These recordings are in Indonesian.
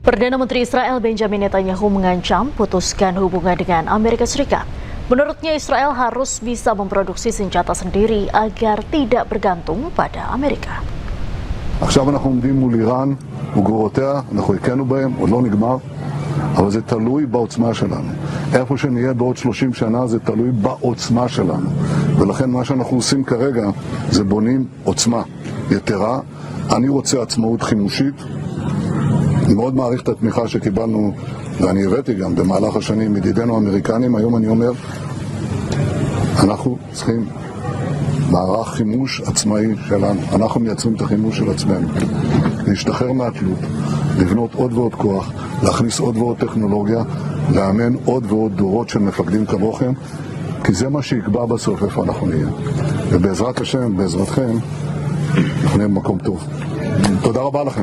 Perdana Menteri Israel Benjamin Netanyahu mengancam putuskan hubungan dengan Amerika Serikat. Menurutnya Israel harus bisa memproduksi senjata sendiri agar tidak bergantung pada Amerika. עכשיו אנחנו עומדים מול איראן וגרורותיה, אנחנו הכינו בהם, עוד לא נגמר, אבל זה תלוי בעוצמה שלנו. איפה שנהיה בעוד 30 שנה זה תלוי בעוצמה שלנו. ולכן מה שאנחנו עושים כרגע זה בונים עוצמה יתרה. אני רוצה עצמאות חימושית. אני מאוד מעריך את התמיכה שקיבלנו, ואני הבאתי גם במהלך השנים מדידינו האמריקנים. היום אני אומר, אנחנו צריכים מערך חימוש עצמאי שלנו. אנחנו מייצרים את החימוש של עצמנו. להשתחרר מהתלות, לבנות עוד ועוד כוח, להכניס עוד ועוד טכנולוגיה, לאמן עוד ועוד דורות של מפקדים כמוכם, כי זה מה שיקבע בסוף איפה אנחנו נהיה. ובעזרת השם, בעזרתכם, אנחנו נהיה במקום טוב. תודה רבה לכם.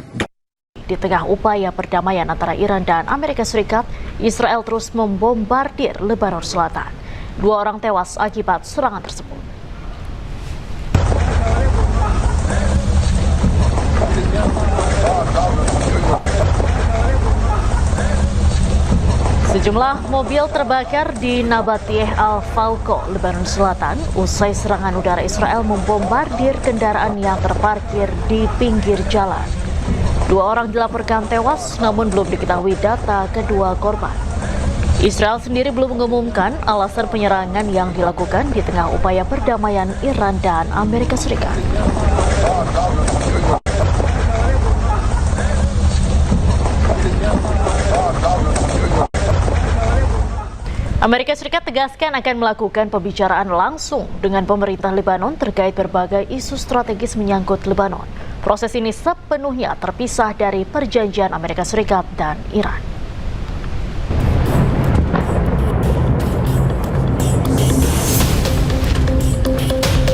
Di tengah upaya perdamaian antara Iran dan Amerika Serikat, Israel terus membombardir Lebanon Selatan. 2 orang tewas akibat serangan tersebut. Sejumlah mobil terbakar di Nabatiyeh Al-Falco, Lebanon Selatan, usai serangan udara Israel membombardir kendaraan yang terparkir di pinggir jalan. 2 orang dilaporkan tewas, namun belum diketahui data kedua korban. Israel sendiri belum mengumumkan alasan penyerangan yang dilakukan di tengah upaya perdamaian Iran dan Amerika Serikat. Amerika Serikat tegaskan akan melakukan pembicaraan langsung dengan pemerintah Lebanon terkait berbagai isu strategis menyangkut Lebanon. Proses ini sepenuhnya terpisah dari perjanjian Amerika Serikat dan Iran.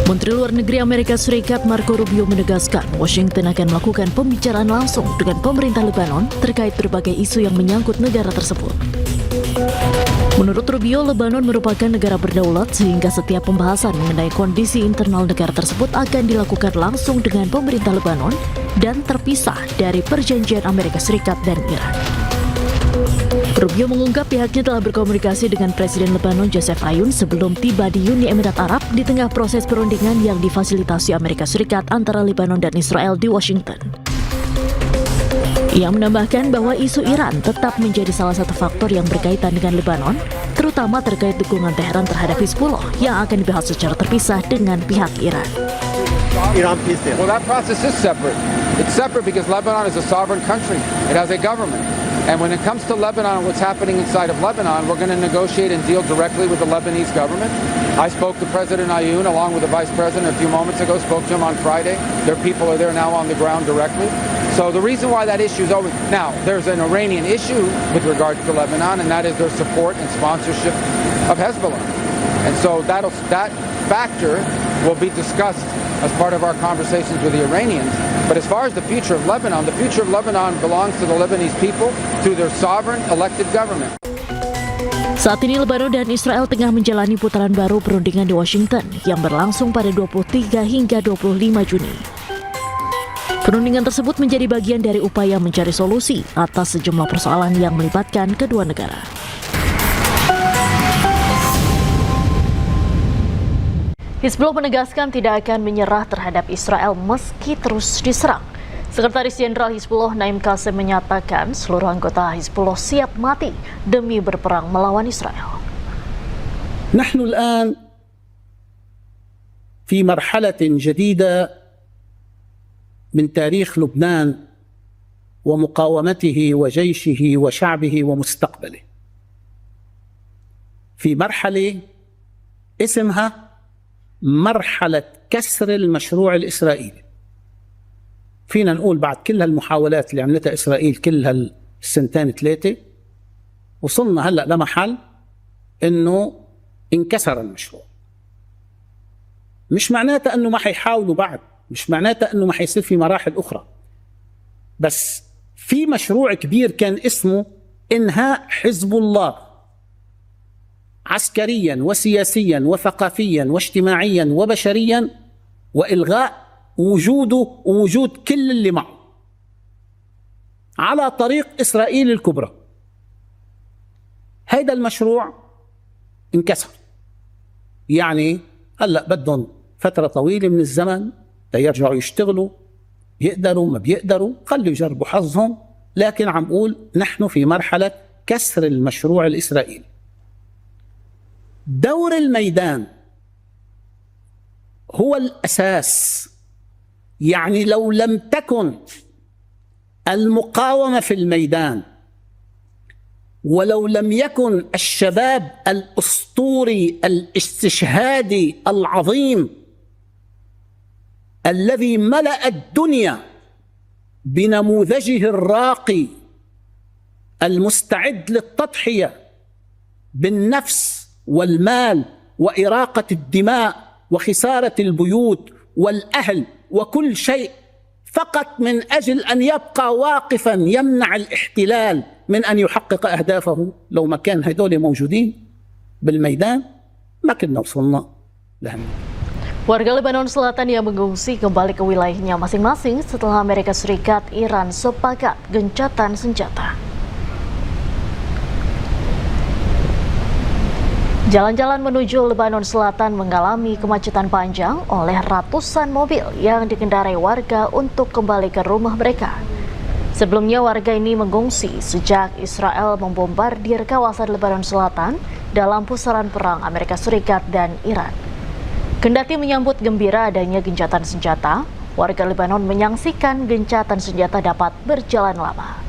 Menteri Luar Negeri Amerika Serikat Marco Rubio menegaskan Washington akan melakukan pembicaraan langsung dengan pemerintah Lebanon terkait berbagai isu yang menyangkut negara tersebut. Menurut Rubio, Lebanon merupakan negara berdaulat sehingga setiap pembahasan mengenai kondisi internal negara tersebut akan dilakukan langsung dengan pemerintah Lebanon dan terpisah dari perjanjian Amerika Serikat dan Iran. Rubio mengungkap pihaknya telah berkomunikasi dengan Presiden Lebanon Joseph Aoun sebelum tiba di Uni Emirat Arab di tengah proses perundingan yang difasilitasi Amerika Serikat antara Lebanon dan Israel di Washington. Ia menambahkan bahwa isu Iran tetap menjadi salah satu faktor yang berkaitan dengan Lebanon, terutama terkait dukungan Teheran terhadap Hizbullah yang akan dibahas secara terpisah dengan pihak Iran. Well, that process is separate. It's separate because Lebanon is a sovereign country. It has a government. And when it comes to Lebanon and what's happening inside of Lebanon, we're going to negotiate and deal directly with the Lebanese government. I spoke to President Aoun along with the Vice President a few moments ago, spoke to him on Friday. Their people are there now on the ground directly. So the reason why that issue is over, now there's an Iranian issue with regards to Lebanon, and that is their support and sponsorship of Hezbollah. And so that factor will be discussed as part of our conversations with the Iranians. But as far as the future of Lebanon belongs to the Lebanese people through their sovereign elected government. Saat ini Lebanon dan Israel tengah menjalani putaran baru perundingan di Washington yang berlangsung pada 23 hingga 25 Juni. Perundingan tersebut menjadi bagian dari upaya mencari solusi atas sejumlah persoalan yang melibatkan kedua negara. Hizbullah menegaskan tidak akan menyerah terhadap Israel meski terus diserang. Sekretaris Jenderal Hizbullah Naim Qassem menyatakan seluruh anggota Hizbullah siap mati demi berperang melawan Israel. نحن الآن في مرحلة جديدة من تاريخ لبنان ومقاومته وجيشه وشعبه ومستقبله. في مرحلة اسمها مرحلة كسر المشروع الإسرائيلي. فينا نقول بعد كل هالمحاولات اللي عملتها إسرائيل كل هالسنتين 3 وصلنا هلأ لمحل إنه انكسر المشروع. مش معناتها إنه ما حيحاولوا بعد، مش معناتها إنه ما حيصير في مراحل أخرى، بس في مشروع كبير كان اسمه إنهاء حزب الله عسكريا وسياسيا وثقافيا واجتماعيا وبشريا، وإلغاء وجوده ووجود كل اللي معه. على طريق إسرائيل الكبرى. هذا المشروع انكسر. يعني هلأ بدهم فترة طويلة من الزمن ليرجعوا يشتغلوا، يقدروا ما بيقدروا خلوا يجربوا حظهم، لكن عم قول نحن في مرحلة كسر المشروع الإسرائيلي. دور الميدان هو الأساس. يعني لو لم تكن المقاومة في الميدان، ولو لم يكن الشباب الأسطوري الاستشهادي العظيم الذي ملأ الدنيا بنموذجه الراقي المستعد للتضحية بالنفس والمال وإراقة الدماء وخسارة البيوت والأهل وكل شيء فقط من أجل أن يبقى واقفا يمنع الاحتلال من أن يحقق أهدافه، لو ما كان هدول موجودين بالميدان ما كنا وصلنا لهم. Warga Lebanon Selatan yang mengungsi kembali ke wilayahnya masing-masing setelah Amerika Serikat Iran sepakat gencatan senjata. Jalan-jalan menuju Lebanon Selatan mengalami kemacetan panjang oleh ratusan mobil yang dikendarai warga untuk kembali ke rumah mereka. Sebelumnya warga ini mengungsi sejak Israel membombardir kawasan Lebanon Selatan dalam pusaran perang Amerika Serikat dan Iran. Kendati menyambut gembira adanya gencatan senjata, warga Lebanon menyaksikan gencatan senjata dapat berjalan lama.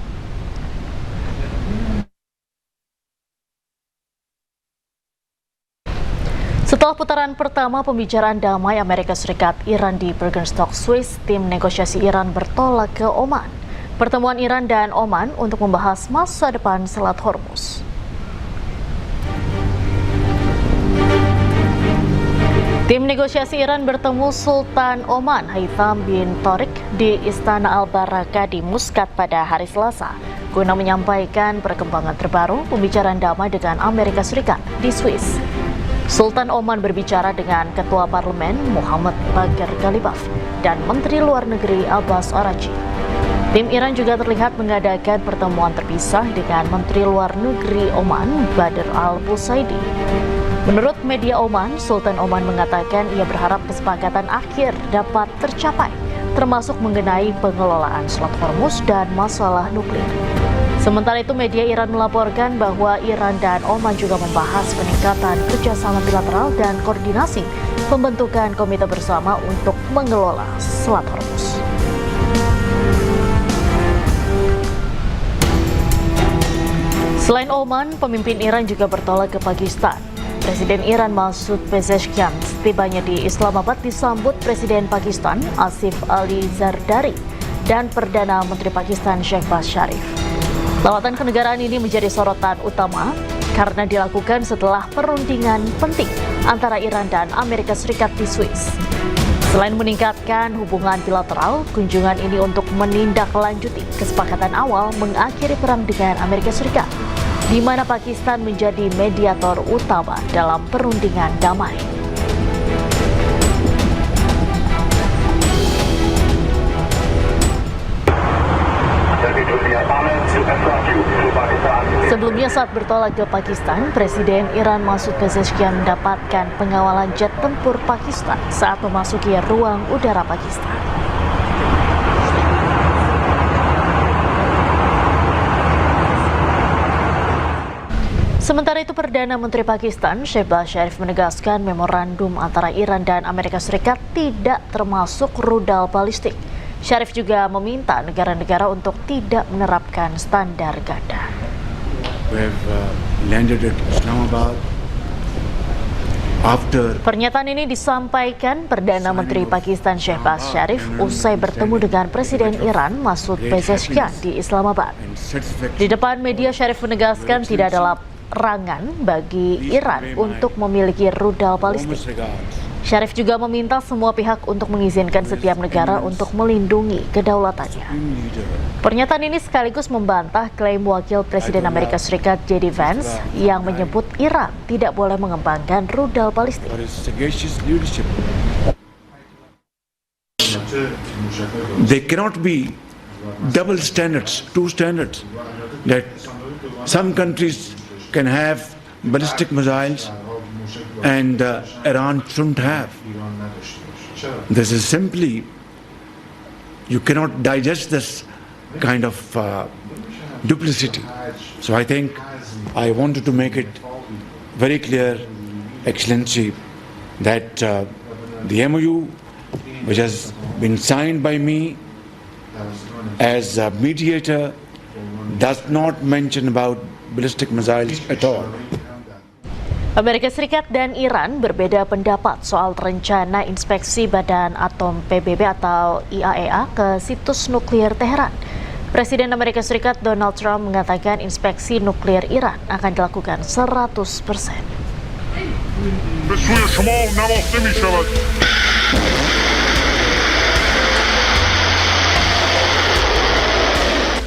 Setelah putaran pertama pembicaraan damai Amerika Serikat Iran di Bergenstock, Swiss, tim negosiasi Iran bertolak ke Oman. Pertemuan Iran dan Oman untuk membahas masa depan Selat Hormuz. Tim negosiasi Iran bertemu Sultan Oman Haitham bin Tariq di Istana Al-Baraka di Muscat pada hari Selasa guna menyampaikan perkembangan terbaru pembicaraan damai dengan Amerika Serikat di Swiss. Sultan Oman berbicara dengan Ketua Parlemen Muhammad Bagher Ghalibaf dan Menteri Luar Negeri Abbas Araghchi. Tim Iran juga terlihat mengadakan pertemuan terpisah dengan Menteri Luar Negeri Oman Badr Al-Busaidi. Menurut media Oman, Sultan Oman mengatakan ia berharap kesepakatan akhir dapat tercapai, termasuk mengenai pengelolaan Selat Hormuz dan masalah nuklir. Sementara itu, media Iran melaporkan bahwa Iran dan Oman juga membahas peningkatan kerjasama bilateral dan koordinasi pembentukan komite bersama untuk mengelola Selat Hormuz. Selain Oman, pemimpin Iran juga bertolak ke Pakistan. Presiden Iran Masoud Pezeshkian setibanya di Islamabad disambut Presiden Pakistan Asif Ali Zardari dan Perdana Menteri Pakistan Shehbaz Sharif. Lawatan kenegaraan ini menjadi sorotan utama karena dilakukan setelah perundingan penting antara Iran dan Amerika Serikat di Swiss. Selain meningkatkan hubungan bilateral, kunjungan ini untuk menindaklanjuti kesepakatan awal mengakhiri perang dengan Amerika Serikat, di mana Pakistan menjadi mediator utama dalam perundingan damai. Sebelumnya saat bertolak ke Pakistan, Presiden Iran Masoud Pezeshkian mendapatkan pengawalan jet tempur Pakistan saat memasuki ruang udara Pakistan. Sementara itu, Perdana Menteri Pakistan Shehbaz Sharif menegaskan memorandum antara Iran dan Amerika Serikat tidak termasuk rudal balistik. Sharif juga meminta negara-negara untuk tidak menerapkan standar ganda. Pernyataan ini disampaikan Perdana Menteri Pakistan Shehbaz Sharif usai bertemu dengan Presiden Iran Masoud Pezeshkian di Islamabad. Di depan media, Sharif menegaskan tidak ada larangan bagi Iran untuk memiliki rudal balistik. Sharif juga meminta semua pihak untuk mengizinkan setiap negara untuk melindungi kedaulatannya. Pernyataan ini sekaligus membantah klaim Wakil Presiden Amerika Serikat J.D. Vance yang menyebut Iran tidak boleh mengembangkan rudal balistik. They cannot be double standards, two standards, that some countries can have ballistic missiles and Iran shouldn't have. This is simply, you cannot digest this kind of duplicity. So I think I wanted to make it very clear, Excellency, that the MOU which has been signed by me as a mediator does not mention about ballistic missiles at all. Amerika Serikat dan Iran berbeda pendapat soal rencana inspeksi Badan Atom PBB atau IAEA ke situs nuklir Teheran. Presiden Amerika Serikat Donald Trump mengatakan inspeksi nuklir Iran akan dilakukan 100%.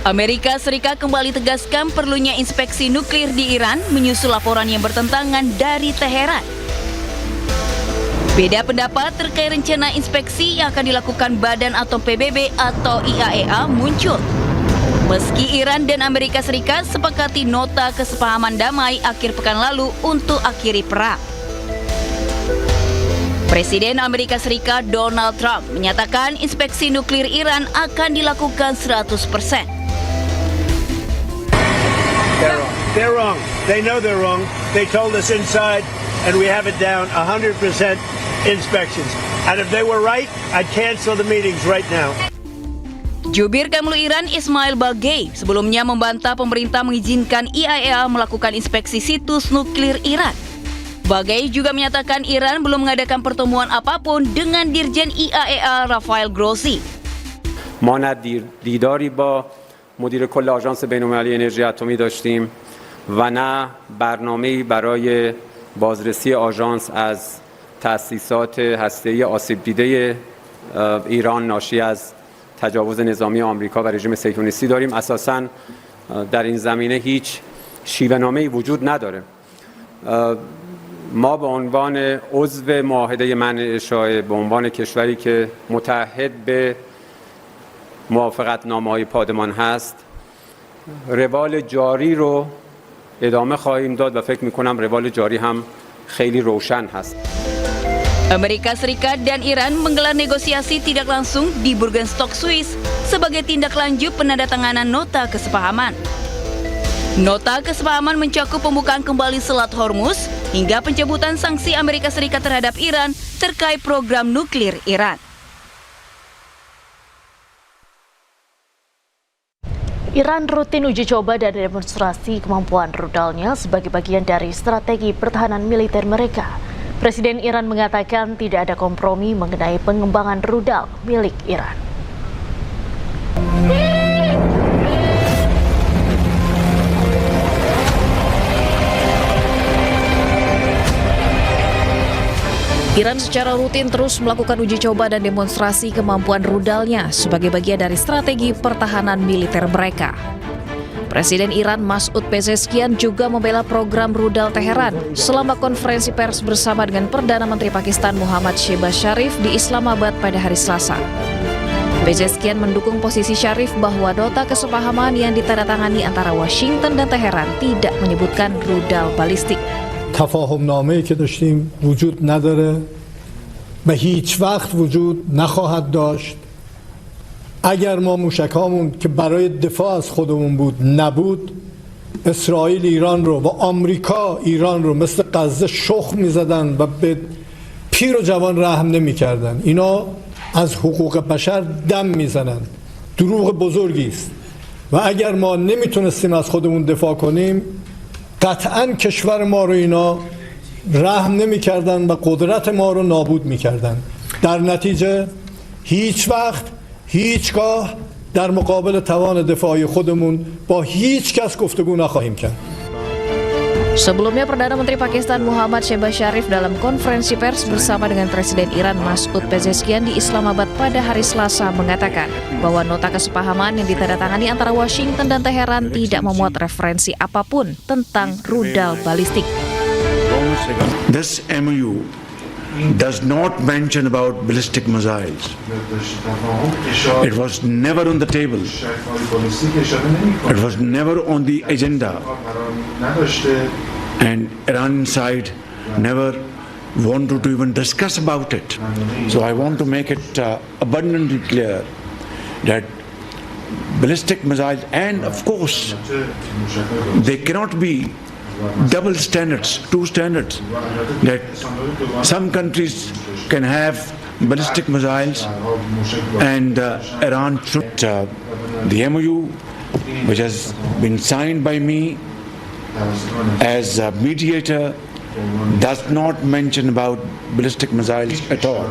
Amerika Serikat kembali tegaskan perlunya inspeksi nuklir di Iran menyusul laporan yang bertentangan dari Teheran. Beda pendapat terkait rencana inspeksi yang akan dilakukan Badan Atom PBB atau IAEA muncul. Meski Iran dan Amerika Serikat sepakati nota kesepahaman damai akhir pekan lalu untuk akhiri perang. Presiden Amerika Serikat Donald Trump menyatakan inspeksi nuklir Iran akan dilakukan 100%. They're wrong. They know they're wrong. They told us inside, and we have it down 100% inspections. And if they were right, I'd cancel the meetings right now. Jubir Kemlu Iran Ismail Bagei sebelumnya membantah pemerintah mengizinkan IAEA melakukan inspeksi situs nuklir Iran. Bagei juga menyatakan Iran belum mengadakan pertemuan apapun dengan Dirjen IAEA Rafael Grossi. ما نه دیداری با مدیر کل آژانس بین‌المللی انرژی اتمی داشتیم و نه برنامه‌ای برای بازرسی آژانس از تأسیسات هسته‌ای آسیب دیده ایران ناشی از تجاوز نظامی آمریکا و رژیم صهیونیستی داریم. اساساً در این زمینه هیچ شیوه‌نامه‌ای وجود نداره. ما به عنوان عضو معاهده منع اشاعه، به عنوان کشوری که متعهد به موافقتنامه‌های پادمان هست، روال جاری رو ادامه خواهیم داد و فکر می‌کنم روال جاری هم خیلی روشن هست. Amerika Serikat dan Iran menggelar negosiasi tidak langsung di Burgenstock, Swiss sebagai tindak lanjut penandatanganan nota kesepahaman. Nota kesepahaman mencakup pembukaan kembali Selat Hormuz hingga pencabutan sanksi Amerika Serikat terhadap Iran terkait program nuklir Iran. Iran rutin uji coba dan demonstrasi kemampuan rudalnya sebagai bagian dari strategi pertahanan militer mereka. Presiden Iran mengatakan tidak ada kompromi mengenai pengembangan rudal milik Iran. Iran secara rutin terus melakukan uji coba dan demonstrasi kemampuan rudalnya sebagai bagian dari strategi pertahanan militer mereka. Presiden Iran Masoud Pezeshkian juga membela program rudal Teheran selama konferensi pers bersama dengan Perdana Menteri Pakistan Muhammad Shehbaz Sharif di Islamabad pada hari Selasa. Pezeshkian mendukung posisi Sharif bahwa nota kesepahaman yang ditandatangani antara Washington dan Teheran tidak menyebutkan rudal balistik. تفاهمنامه‌ای که داشتیم وجود نداره و هیچ وقت وجود نخواهد داشت. اگر ما موشکامون که برای دفاع از خودمون بود نبود، اسرائیل ایران رو و آمریکا ایران رو مثل غزه شخ می‌زدن و به پیر و جوان رحم نمی‌کردن. اینا از حقوق بشر دم می‌زنن. دروغ بزرگی است. و اگر ما نمیتونستیم از خودمون دفاع کنیم، قطعاً کشور ما رو اینا رحم نمی‌کردن و قدرت ما رو نابود می‌کردن. در نتیجه هیچ وقت هیچگاه در مقابل توان دفاعی خودمون با هیچ کس گفتگو نخواهیم کرد. Sebelumnya, Perdana Menteri Pakistan Muhammad Shehbaz Sharif dalam konferensi pers bersama dengan Presiden Iran Masoud Pezeshkian di Islamabad pada hari Selasa mengatakan bahwa nota kesepahaman yang ditandatangani antara Washington dan Teheran tidak memuat referensi apapun tentang rudal balistik. This MOU does not mention about ballistic missiles. It was never on the table. It was never on the agenda. And Iran side never wanted to even discuss about it. So I want to make it abundantly clear that ballistic missiles, and of course, they cannot be double standards, two standards, that some countries can have ballistic missiles and Iran should. The MOU, which has been signed by me as a mediator, does not mention about ballistic missiles at all.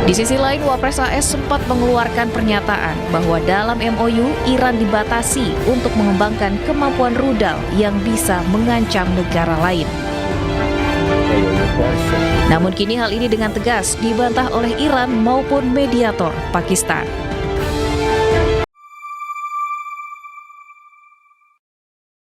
Di sisi lain, Wapres AS sempat mengeluarkan pernyataan bahwa dalam MOU, Iran dibatasi untuk mengembangkan kemampuan rudal yang bisa mengancam negara lain. Namun kini hal ini dengan tegas dibantah oleh Iran maupun mediator Pakistan.